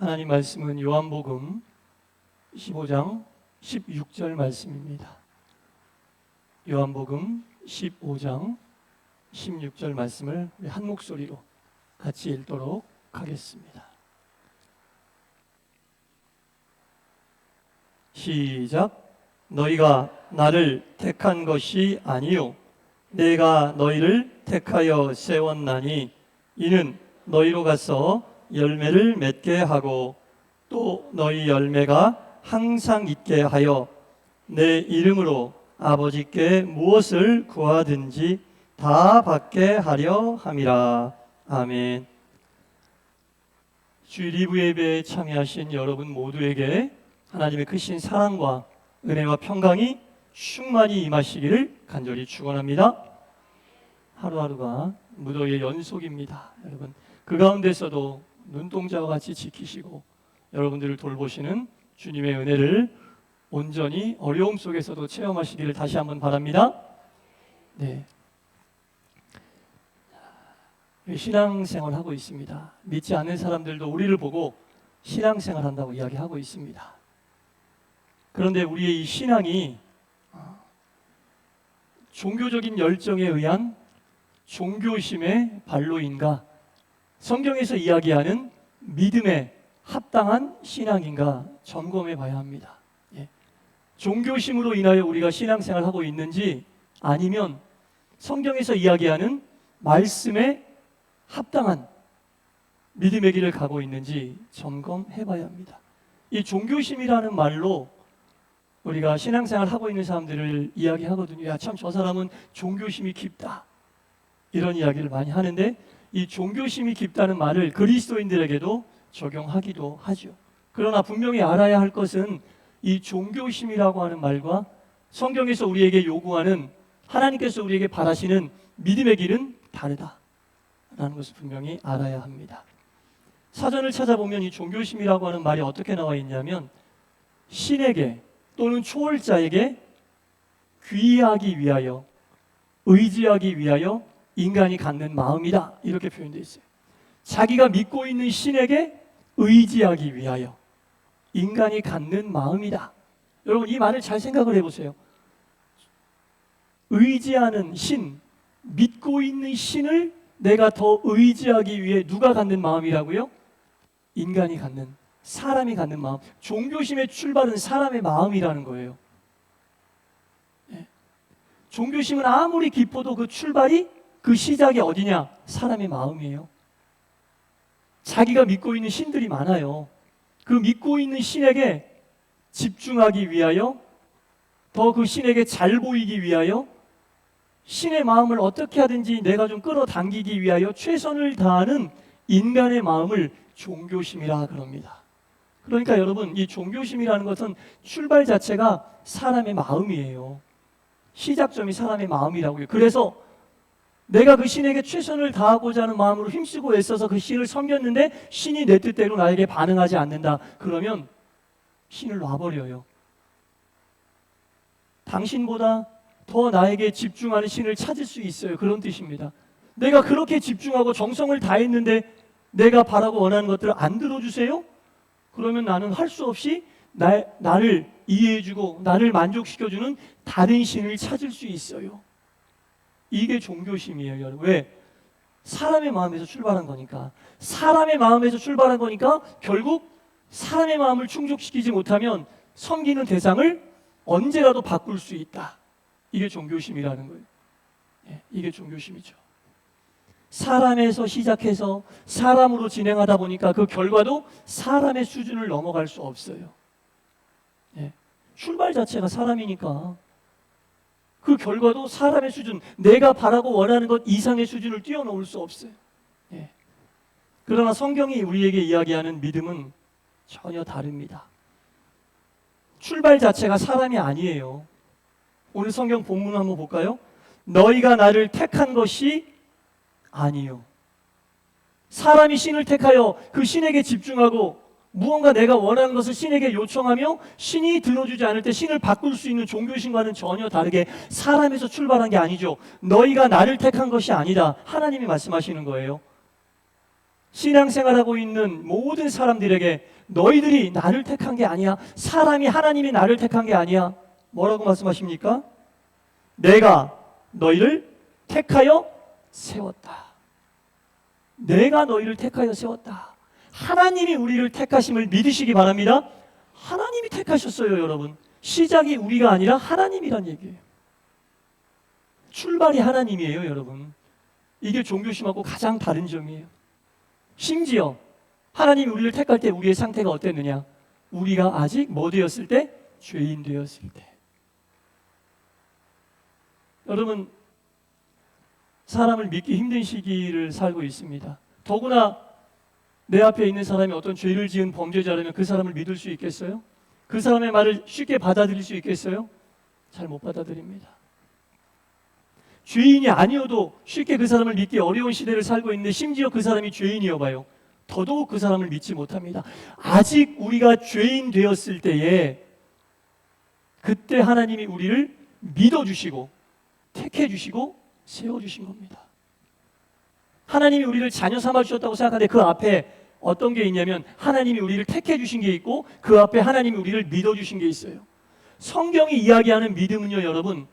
하나님 말씀은 요한복음 15장 16절 말씀입니다. 요한복음 15장 16절 말씀을 우리 한 목소리로 같이 읽도록 하겠습니다. 시작. 너희가 나를 택한 것이 아니요 내가 너희를 택하여 세웠나니 이는 너희로 가서 열매를 맺게 하고 또 너희 열매가 항상 있게 하여 내 이름으로 아버지께 무엇을 구하든지 다 받게 하려 함이라. 아멘. 주일 2부 예배에 참여하신 여러분 모두에게 하나님의 크신 사랑과 은혜와 평강이 충만히 임하시기를 간절히 축원합니다. 하루하루가 무더위의 연속입니다. 여러분 그 가운데서도 눈동자와 같이 지키시고 여러분들을 돌보시는 주님의 은혜를 온전히 어려움 속에서도 체험하시기를 다시 한번 바랍니다. 네, 신앙생활 하고 있습니다. 믿지 않는 사람들도 우리를 보고 신앙생활 한다고 이야기하고 있습니다. 그런데 우리의 이 신앙이 종교적인 열정에 의한 종교심의 발로인가, 성경에서 이야기하는 믿음에 합당한 신앙인가 점검해 봐야 합니다. 종교심으로 인하여 우리가 신앙생활을 하고 있는지 아니면 성경에서 이야기하는 말씀에 합당한 믿음의 길을 가고 있는지 점검해 봐야 합니다. 이 종교심이라는 말로 우리가 신앙생활을 하고 있는 사람들을 이야기하거든요. 야, 참 저 사람은 종교심이 깊다, 이런 이야기를 많이 하는데 이 종교심이 깊다는 말을 그리스도인들에게도 적용하기도 하죠. 그러나 분명히 알아야 할 것은 이 종교심이라고 하는 말과 성경에서 우리에게 요구하는, 하나님께서 우리에게 바라시는 믿음의 길은 다르다라는 것을 분명히 알아야 합니다. 사전을 찾아보면 이 종교심이라고 하는 말이 어떻게 나와 있냐면 신에게 또는 초월자에게 귀의하기 위하여, 의지하기 위하여 인간이 갖는 마음이다, 이렇게 표현되어 있어요. 자기가 믿고 있는 신에게 의지하기 위하여 인간이 갖는 마음이다. 여러분 이 말을 잘 생각을 해보세요. 의지하는 신, 믿고 있는 신을 내가 더 의지하기 위해 누가 갖는 마음이라고요? 인간이 갖는, 사람이 갖는 마음. 종교심의 출발은 사람의 마음이라는 거예요. 종교심은 아무리 깊어도 그 출발이, 그 시작이 어디냐? 사람의 마음이에요. 자기가 믿고 있는 신들이 많아요. 그 믿고 있는 신에게 집중하기 위하여, 더 그 신에게 잘 보이기 위하여, 신의 마음을 어떻게 하든지 내가 좀 끌어당기기 위하여 최선을 다하는 인간의 마음을 종교심이라 그럽니다. 그러니까 여러분 이 종교심이라는 것은 출발 자체가 사람의 마음이에요. 시작점이 사람의 마음이라고요. 그래서 내가 그 신에게 최선을 다하고자 하는 마음으로 힘쓰고 애써서 그 신을 섬겼는데 신이 내 뜻대로 나에게 반응하지 않는다. 그러면 신을 놔버려요. 당신보다 더 나에게 집중하는 신을 찾을 수 있어요. 그런 뜻입니다. 내가 그렇게 집중하고 정성을 다했는데 내가 바라고 원하는 것들을 안 들어주세요? 그러면 나는 할 수 없이 나를 이해해주고 나를 만족시켜주는 다른 신을 찾을 수 있어요. 이게 종교심이에요, 여러분. 왜? 사람의 마음에서 출발한 거니까. 사람의 마음에서 출발한 거니까 결국 사람의 마음을 충족시키지 못하면 섬기는 대상을 언제라도 바꿀 수 있다. 이게 종교심이라는 거예요. 이게 종교심이죠. 사람에서 시작해서 사람으로 진행하다 보니까 그 결과도 사람의 수준을 넘어갈 수 없어요. 출발 자체가 사람이니까 그 결과도 사람의 수준, 내가 바라고 원하는 것 이상의 수준을 뛰어넘을 수 없어요. 그러나 성경이 우리에게 이야기하는 믿음은 전혀 다릅니다. 출발 자체가 사람이 아니에요. 오늘 성경 본문 한번 볼까요? 너희가 나를 택한 것이 아니요. 사람이 신을 택하여 그 신에게 집중하고 무언가 내가 원하는 것을 신에게 요청하며 신이 들어주지 않을 때 신을 바꿀 수 있는 종교심과는 전혀 다르게 사람에서 출발한 게 아니죠. 너희가 나를 택한 것이 아니다. 하나님이 말씀하시는 거예요. 신앙생활하고 있는 모든 사람들에게 너희들이 나를 택한 게 아니야. 사람이 하나님이 나를 택한 게 아니야. 뭐라고 말씀하십니까? 내가 너희를 택하여 세웠다. 내가 너희를 택하여 세웠다. 하나님이 우리를 택하심을 믿으시기 바랍니다. 하나님이 택하셨어요, 여러분. 시작이 우리가 아니라 하나님이란 얘기예요. 출발이 하나님이에요, 여러분. 이게 종교심하고 가장 다른 점이에요. 심지어 하나님이 우리를 택할 때 우리의 상태가 어땠느냐? 우리가 아직 뭐 되었을 때? 죄인 되었을 때. 여러분, 사람을 믿기 힘든 시기를 살고 있습니다. 더구나 내 앞에 있는 사람이 어떤 죄를 지은 범죄자라면 그 사람을 믿을 수 있겠어요? 그 사람의 말을 쉽게 받아들일 수 있겠어요? 잘 못 받아들입니다. 죄인이 아니어도 쉽게 그 사람을 믿기 어려운 시대를 살고 있는데 심지어 그 사람이 죄인이어 봐요. 더더욱 그 사람을 믿지 못합니다. 아직 우리가 죄인 되었을 때에 그때 하나님이 우리를 믿어주시고 택해주시고 세워주신 겁니다. 하나님이 우리를 자녀 삼아주셨다고 생각하는데 그 앞에 어떤 게 있냐면 하나님이 우리를 택해주신 게 있고 그 앞에 하나님이 우리를 믿어주신 게 있어요. 성경이 이야기하는 믿음은요, 여러분,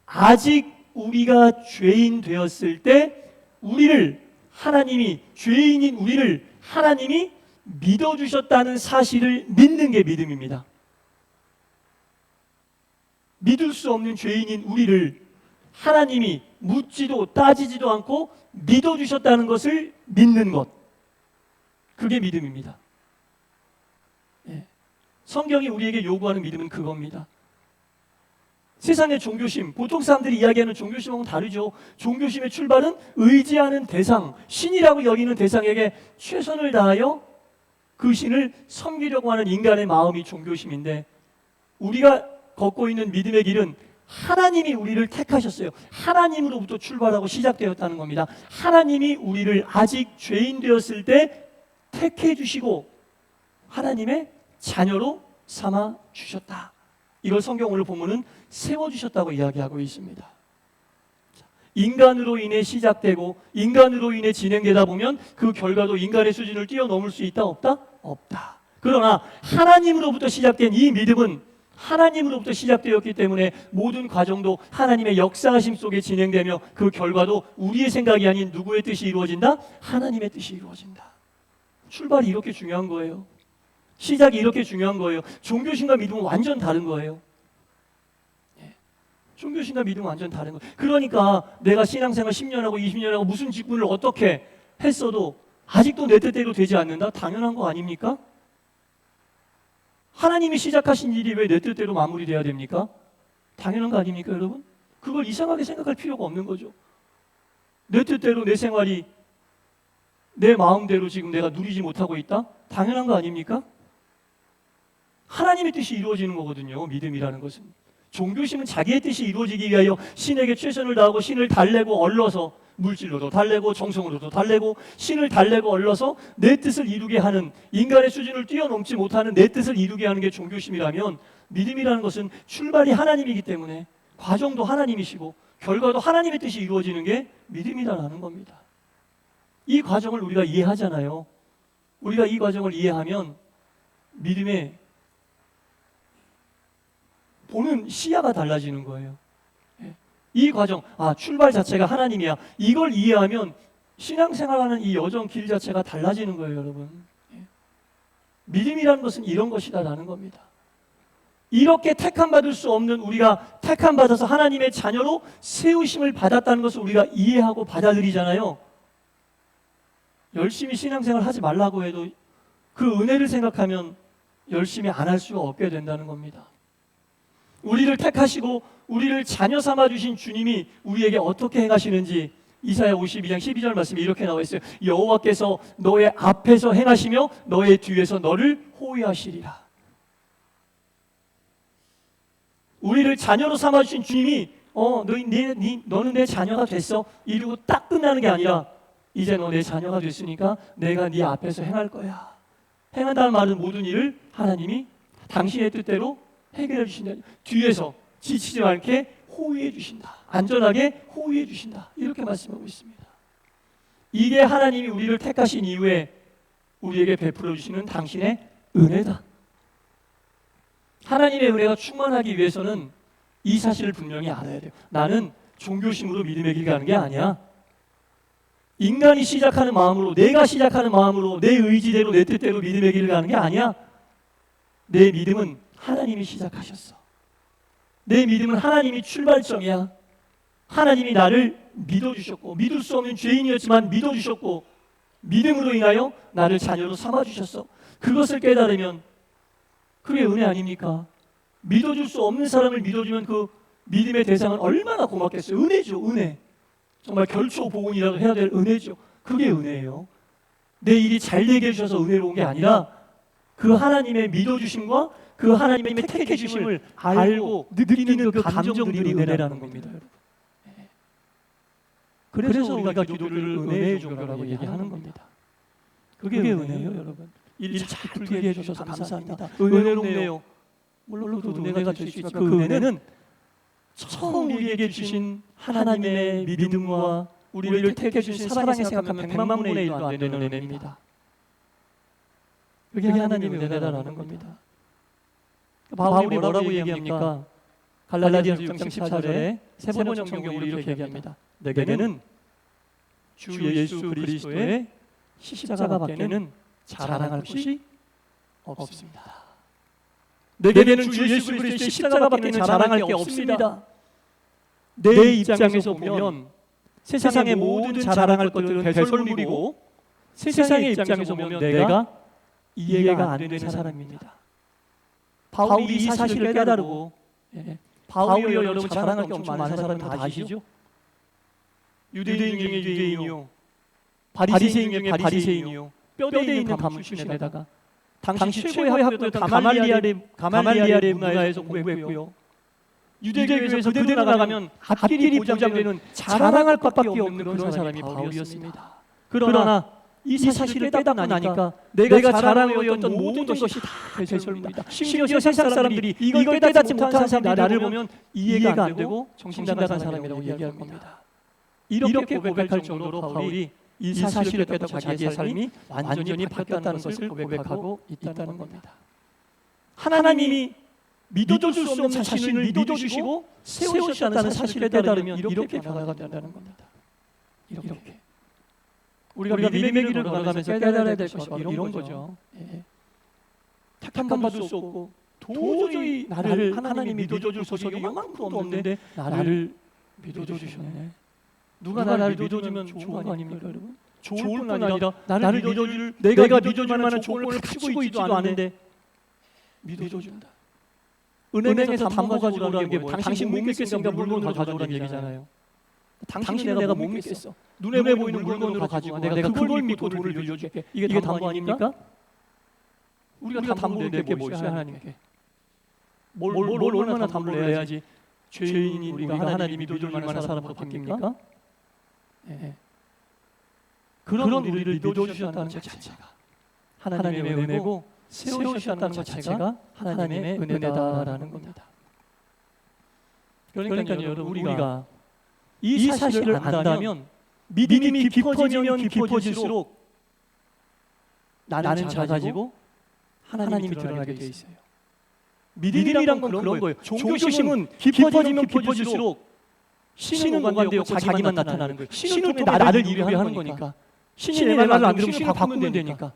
아직 우리가 죄인 되었을 때 우리를 하나님이, 죄인인 우리를 하나님이 믿어주셨다는 사실을 믿는 게 믿음입니다. 믿을 수 없는 죄인인 우리를 하나님이 묻지도 따지지도 않고 믿어주셨다는 것을 믿는 것, 그게 믿음입니다. 예. 성경이 우리에게 요구하는 믿음은 그겁니다. 세상의 종교심, 보통 사람들이 이야기하는 종교심하고는 다르죠. 종교심의 출발은 의지하는 대상, 신이라고 여기는 대상에게 최선을 다하여 그 신을 섬기려고 하는 인간의 마음이 종교심인데, 우리가 걷고 있는 믿음의 길은 하나님이 우리를 택하셨어요. 하나님으로부터 출발하고 시작되었다는 겁니다. 하나님이 우리를 아직 죄인 되었을 때 택해 주시고 하나님의 자녀로 삼아 주셨다. 이걸 성경 오늘 본문은 세워주셨다고 이야기하고 있습니다. 인간으로 인해 시작되고 인간으로 인해 진행되다 보면 그 결과도 인간의 수준을 뛰어넘을 수 있다 없다? 없다. 그러나 하나님으로부터 시작된 이 믿음은 하나님으로부터 시작되었기 때문에 모든 과정도 하나님의 역사하심 속에 진행되며 그 결과도 우리의 생각이 아닌 누구의 뜻이 이루어진다? 하나님의 뜻이 이루어진다. 출발이 이렇게 중요한 거예요. 시작이 이렇게 중요한 거예요. 종교심과 믿음은 완전 다른 거예요. 종교심과 믿음은 완전 다른 거예요. 그러니까 내가 신앙생활 10년 하고 20년 하고 무슨 직분을 어떻게 했어도 아직도 내 뜻대로 되지 않는다? 당연한 거 아닙니까? 하나님이 시작하신 일이 왜 내 뜻대로 마무리돼야 됩니까? 당연한 거 아닙니까, 여러분? 그걸 이상하게 생각할 필요가 없는 거죠. 내 뜻대로 내 생활이 내 마음대로 지금 내가 누리지 못하고 있다? 당연한 거 아닙니까? 하나님의 뜻이 이루어지는 거거든요, 믿음이라는 것은. 종교심은 자기의 뜻이 이루어지기 위하여 신에게 최선을 다하고 신을 달래고 얼러서, 물질로도 달래고 정성으로도 달래고 신을 달래고 얼러서 내 뜻을 이루게 하는, 인간의 수준을 뛰어넘지 못하는 내 뜻을 이루게 하는 게 종교심이라면, 믿음이라는 것은 출발이 하나님이기 때문에 과정도 하나님이시고 결과도 하나님의 뜻이 이루어지는 게 믿음이라는 겁니다. 이 과정을 우리가 이해하잖아요. 우리가 이 과정을 이해하면 믿음의 보는 시야가 달라지는 거예요. 이 과정, 출발 자체가 하나님이야. 이걸 이해하면 신앙생활하는 이 여정 길 자체가 달라지는 거예요, 여러분. 믿음이라는 것은 이런 것이다라는 겁니다. 이렇게 택함받을 수 없는 우리가 택함받아서 하나님의 자녀로 세우심을 받았다는 것을 우리가 이해하고 받아들이잖아요. 열심히 신앙생활 하지 말라고 해도 그 은혜를 생각하면 열심히 안 할 수가 없게 된다는 겁니다. 우리를 택하시고 우리를 자녀 삼아 주신 주님이 우리에게 어떻게 행하시는지 이사야 52장 12절 말씀에 이렇게 나와 있어요. 여호와께서 너의 앞에서 행하시며 너의 뒤에서 너를 호위하시리라. 우리를 자녀로 삼아 주신 주님이 너는 내 자녀가 됐어 이러고 딱 끝나는 게 아니라 이제 너 내 자녀가 됐으니까 내가 네 앞에서 행할 거야. 행한다는 말은 모든 일을 하나님이 당신의 뜻대로 해결해 주신다. 뒤에서 지치지 않게 호위해 주신다. 안전하게 호위해 주신다. 이렇게 말씀하고 있습니다. 이게 하나님이 우리를 택하신 이후에 우리에게 베풀어 주시는 당신의 은혜다. 하나님의 은혜가 충만하기 위해서는 이 사실을 분명히 알아야 돼요. 나는 종교심으로 믿음의 길 가는 게 아니야. 인간이 시작하는 마음으로, 내가 시작하는 마음으로, 내 의지대로, 내 뜻대로 믿음의 길을 가는 게 아니야. 내 믿음은 하나님이 시작하셨어. 내 믿음은 하나님이 출발점이야. 하나님이 나를 믿어주셨고, 믿을 수 없는 죄인이었지만 믿어주셨고, 믿음으로 인하여 나를 자녀로 삼아주셨어. 그것을 깨달으면 그게 은혜 아닙니까? 믿어줄 수 없는 사람을 믿어주면 그 믿음의 대상은 얼마나 고맙겠어요. 은혜죠, 은혜. 정말 결초보은이라고 해야 될 은혜죠. 그게 은혜예요. 내 일이 잘 되게 해주셔서 은혜로운 게 아니라 그 하나님의 믿어주심과 그 하나님의 택해주심을 알고 느끼는 그 감정들이 은혜라는 겁니다. 그래서 우리가 기도를 은혜의 종교라고 얘기하는 겁니다. 그게 은혜예요, 여러분. 일 잘 풀게 해주셔서 감사합니다. 은혜롭네요. 물론 그 은혜가 될 수 있지만 그 은혜는 처음 우리에게 주신 하나님의 믿음과 우리를 택해 주신 사랑에 생각하면 100만 분의 1도 안 되는 은혜입니다. 그게 하나님의 은혜다라는 겁니다. 바울이 뭐라고 얘기합니까? 갈라디아서 6장 14절에 세 번역 성경으로 이렇게 얘기합니다. 내게는 주 예수 그리스도의 십자가밖에는 자랑할 것이 없습니다. 내게는 주 예수 그리스도의 십자가밖에는 자랑할 게 없습니다. 내 입장에서 보면 세상의 모든 자랑할 것들은 배설물이고 세상의 입장에서 보면 내가 이해가 안 되는 사람입니다. 바울이 이 사실을 깨달고 바울이요 여러분 자랑할 게 엄청 많은 사람 다 아시죠? 유대인 중에 유대인이요, 바리새인 중에 바리새인이요, 뼈대에 있는 가문 출신에다가 당시 최고의 학교였던 가말리알의 문화에서 공부했고요. 유대교에서 그대로 나가면 앞길이 보장되는 자랑할 것밖에 없는 그런 사람이 바울이었습니다. 그러나 이 사실을 깨닫고 나니까 내가 자랑하였던 모든 것이 다 배설물이다. 심지어 세상 사람들이 이걸 깨닫지 못한 사람들이 나를 보면 이해가 안 되고 정신 나간 사람이라고 얘기할 겁니다. 이렇게 고백할 정도로 바울이 이 사실을 깨닫고 자기의 삶이 완전히 바뀌었다는 것을 고백하고 있다는 겁니다. 하나님이 믿어줄 수 없는 자신을 믿어주시고 세우셨다는 사실을 깨달으면 이렇게 변화가 된다는 겁니다. 이렇게 우리가 믿음의 길을 걸어가면서 깨달아야 될 것이 이런 거죠. 택함받을 수 없고 도저히 나를 하나님이 믿어줄 소속이 이만큼도 없는데 나를 믿어주셨네. 누가 나를 믿어주면 좋은 거 아닙니까, 여러분? 좋을 뿐 아니라 나를 믿어줄, 내가 믿어줄 만한 조건을 갖추고 있지도 않은데 믿어준다. 은행에서 담보 가지고 오라는 게 뭐예요? 당신 못 믿겠으니까 물건을 가져오라는 얘기잖아요. 당신이 내가 못 믿겠어. 눈에 보이는 물건으로 가지고 내가 그걸 믿고 돈을 빌려줄게. 이게 담보 아닙니까? 우리가 담보를 낼게 뭐 있어요, 하나님께? 뭘 얼마나 담보를 내야지 죄인이 우리가 하나님이 믿어줄 만한 사람으로 바뀝니까? 그런 우리를 믿어주셨다는 것 자체가 하나님의 은혜고 세우셨다는 것 자체가 하나님의 은혜다라는 겁니다. 그러니까 여러분 우리가 이 사실을 안다면 믿음이 깊어지면 깊어질수록 나는 작아지고 하나님이 드러나게 돼 있어요. 믿음이란 건 그런 거예요. 종교심은 깊어지면 깊어질수록 신은 오간되었고 자기만 나타나는 거예요. 신을 통해 나를 이루게 하는 거니까. 신이 내 말을 안 들으면 신을 바꾸면 되니까.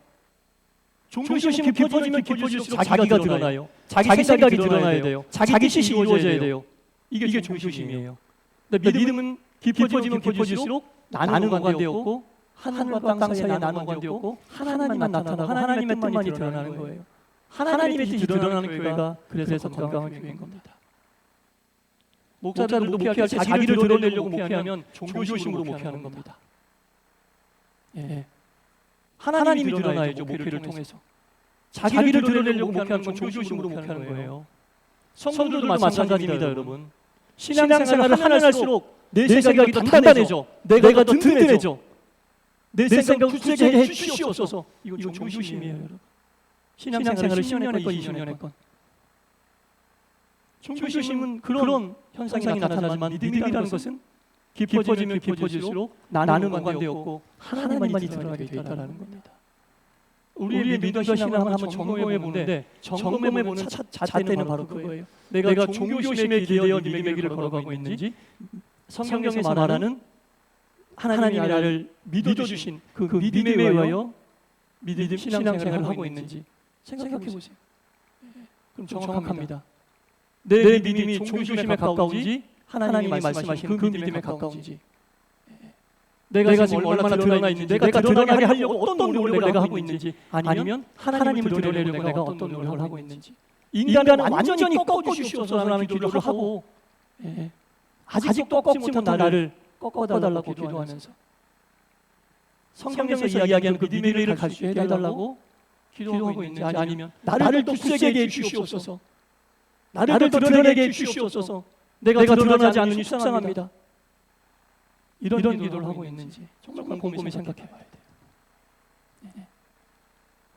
종교심은 깊어지면 깊어질수록 자기가 드러나요. 자기 생각이 드러나야 돼요. 자기 뜻이 이루어져야 돼요. 이게 종교심이에요. 근데 믿음은 깊어지면 깊어질수록 나는 오간되었고 하늘과 땅 사이에 나는 오간되었고 하나님만 나타나고 하나님의 뜻만이 드러나는 거예요. 하나님의 뜻이 드러나는 교회가 그래서 건강한 교회인 겁니다. 목사들도 목회할 때 자기를 드러내려고 목회하면 종교심으로 목회하는 겁니다. 하나님이 드러나야죠, 목회를 통해서. 자기를 드러내려고 목회하는 건 종교심으로 목회하는 거예요. 성도들도 마찬가지입니다, 여러분. 신앙생활을 하면 할수록 내 생각이 더 단단해져. 내가 더 든든해져. 내 생각을 구체적으로 해주시옵소서. 이건 종교심이에요, 여러분. 신앙생활을 10년 했건 20년 했건. 종교심은 그런 현상이 나타나지만 믿음이라는 것은 깊어지면 깊어질수록 나는 무관되었고 하나님만이 드러나게 되었다는 겁니다. 우리의 믿음과 신앙을 한번 점검해 보는데 점검해 보는 잣대는 바로 그거예요. 내가 종교심에 기대어 믿음의 길을 걸어가고 있는지, 성경에서 말하는 하나님이 나를 믿어주신 그 믿음에 의하여 믿음 신앙생활을 하고 있는지 생각해 보세요. 그럼 정확합니다. 내 믿음이 종교심에 가까운지 하나님이 말씀하신 그 믿음에 가까운지, 내가 지금 얼마나 드러나 있는지, 내가 드러나게 하려고 어떤 노력을 내가 하고 있는지, 아니면 하나님을 드러내려고 내가 어떤 노력을 하고 있는지. 인간은 완전히 꺾어주시옵소서 하는 기도를 하고, 아직도 꺾지 못한 나를 꺾어달라고 기도하면서 성경에서 이야기하는 그 믿음의 길을 갈 수 있게 해달라고 기도하고 있는지, 아니면 나를 또 굳세게 해주시옵소서, 나를 또 드러내게 해주시옵소서, 내가 드러나지 않으니 속상합니다, 이런 기도를 하고 있는지 정말 곰곰이 생각해 봐야 돼요.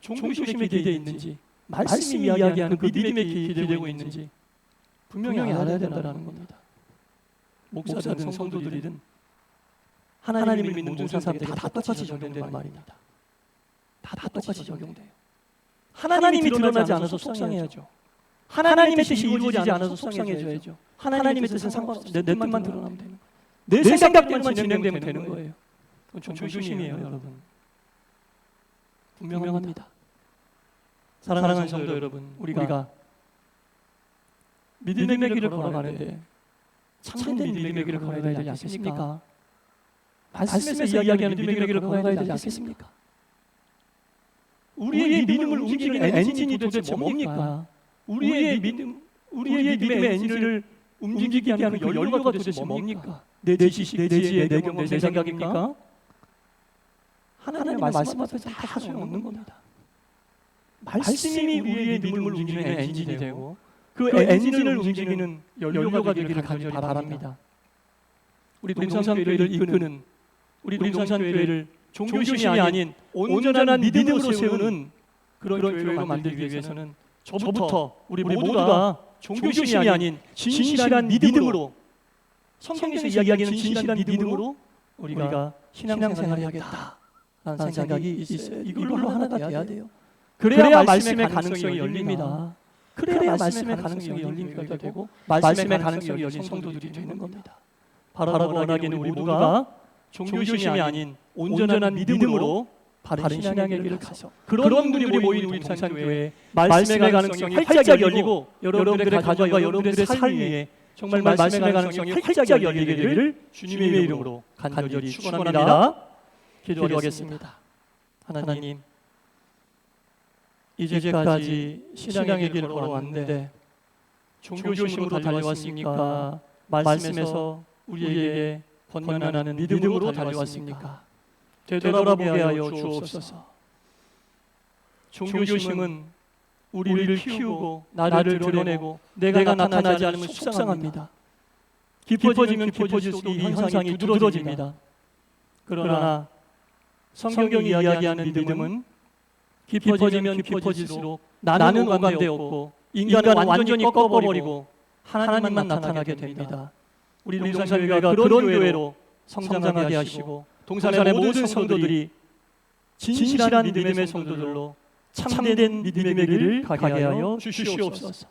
종교심에 기대어 있는지, 말씀이 이야기하는 그 믿음에 기대고 있는지 분명히 알아야 된다는 겁니다. 목사든 성도들이든 하나님을 믿는 모든 사람들이 다 똑같이 적용되는 말입니다. 다 똑같이 적용돼요. 하나님이 드러나지 않아서 속상해야죠. 하나님의 뜻이 이루어지지 않아서 속상해져야죠. 하나님의 뜻은 상관없어요. 내 뜻만 드러나면 되는 거예요. 내 생각대로만 진행되면 되는 거예요. 그건 종교심이에요, 여러분. 분명합니다. 사랑하는 성도 여러분, 우리가 믿음의 길을 걸어가는데 참된 믿음의 길을 걸어야 되지 않겠습니까? 말씀에서 이야기하는 믿음의 길을 걸어가야 되지 않겠습니까? 우리의 믿음을 움직이는 엔진이 도대체 뭡니까? 우리의 믿음의 엔진을 움직이게 하는 그 연료가 도대체 뭡니까? 내 지식, 내 지혜, 내 경험, 내 생각입니까? 하나님의 말씀 앞에서 다 소용없는 겁니다. 말씀이 우리의 믿음을 움직이는 엔진이 되고, 그 엔진을 움직이는 연료가 되기를 간절히 바랍니다. 우리 동산교회를 이끄는, 우리 동산교회를 종교심이 아닌 온전한 믿음으로 세우는 그런 교회로 만들기 위해서는 저부터 우리 모두가 종교심이 아닌 진실한 믿음으로, 성경에서 이야기하는 진실한 믿음으로 우리가 신앙생활을 해야겠다라는 생각이 있어요. 이걸로 하나가 돼야 돼요. 그래야 말씀의 가능성이 열립니다. 그래야 말씀의 가능성이 열리게 되고 말씀의 가능성이 열린 성도들이 되는 겁니다. 바로 원하기는 우리 모두가 종교심이 아닌 온전한 믿음으로 바른 신앙의 길을 가서 그런 분들이 모인 우리 동산교회에 말씀의 가능성이 활짝 열리고 여러분들의 가정과 여러분들의 삶 위에 정말 말씀의 가능성이 활짝 열리게 되기를 주님의 이름으로 간절히 축원합니다. 기도하겠습니다. 하나님, 이제까지 신앙의 길을 걸어왔는데 종교심으로 달려왔습니까? 말씀에서 우리에게 권면하는 믿음으로 달려왔습니까? 되돌아보게 하여 주옵소서. 종교심은 우리를 키우고 나를 드러내고 내가 나타나지 않으면 속상합니다. 깊어지면 깊어질수록 이 현상이 두드러집니다. 그러나 성경이 이야기하는 믿음은 깊어지면 깊어질수록 나는 오감되었고 인간은 완전히 꺾어버리고 하나님만 나타나게 됩니다. 우리 동산교회가 그런 교회로 성장하게 하시고 동산의 모든 성도들이 진실한 믿음의 성도들로 참된 믿음의 길을 가게 하여 주시옵소서.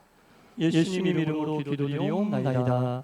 예수님 이름으로 기도드리옵나이다.